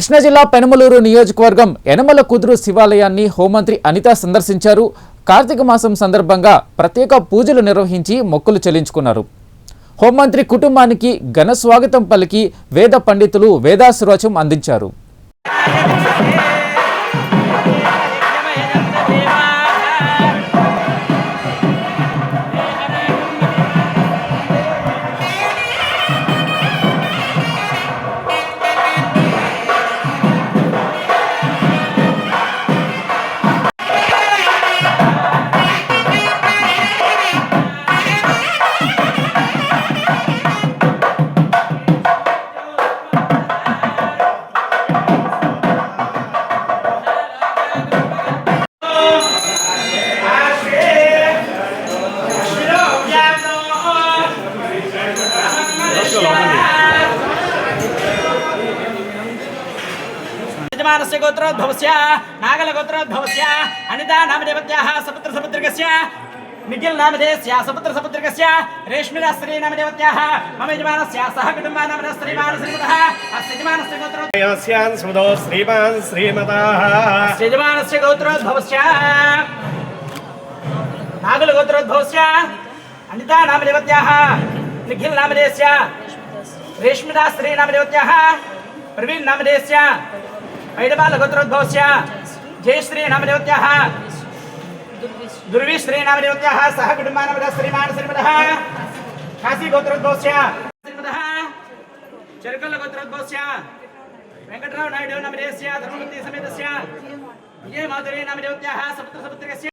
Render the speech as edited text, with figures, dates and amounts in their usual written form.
కృష్ణా జిల్లా పెనమలూరు నియోజకవర్గం యనమల కుదురు శివాలయాన్ని హోంమంత్రి అనిత సందర్శించారు. కార్తీక మాసం సందర్భంగా ప్రత్యేక పూజలు నిర్వహించి మొక్కులు చెల్లించుకున్నారు. హోంమంత్రి కుటుంబానికి ఘన స్వాగతం పలికి వేద పండితులు వేదాశీర్వచనం అందించారు. यजमानस्य गोत्रोद्भवस्य नागल गोत्रोद्भवस्य अनिता नामदेवत्याः सपुत्र सपुत्रिकस्य निखिल नामधेयस्य सपुत्र सपुत्रिकस्य रेश्मिरा स्त्री नामदेवत्याः मम यजमानस्य सह कुटुम्बानां श्रीमान् श्रीमतः अस्य यजमानस्य गोत्रोद्भवस्यान् सुमदो श्रीमान् श्रीमतः अस्य यजमानस्य गोत्रोद्भवस्य नागल गोत्रोद्भवस्य अनिता नामदेवत्याः निखिल नामधेयस्य रेश्मिरा स्त्री नामदेवत्याः प्रवीण नामधेयस्य मैडबाल गोत्रोद्भवस्य जयश्री नामदेवत्याः दुर्विश्री नामदेवत्याः सह कुटुम्बानां श्रीमान् श्रीमतः काशी गोत्रोद्भवस्य श्रीमतः चरकल गोत्रोद्भवस्य वेंकटराव नायडू नामदेवस्य धर्ममूर्ति समेतस्य विजय माधुरी नामदेवत्याः सपुत्र सपुत्रिकस्य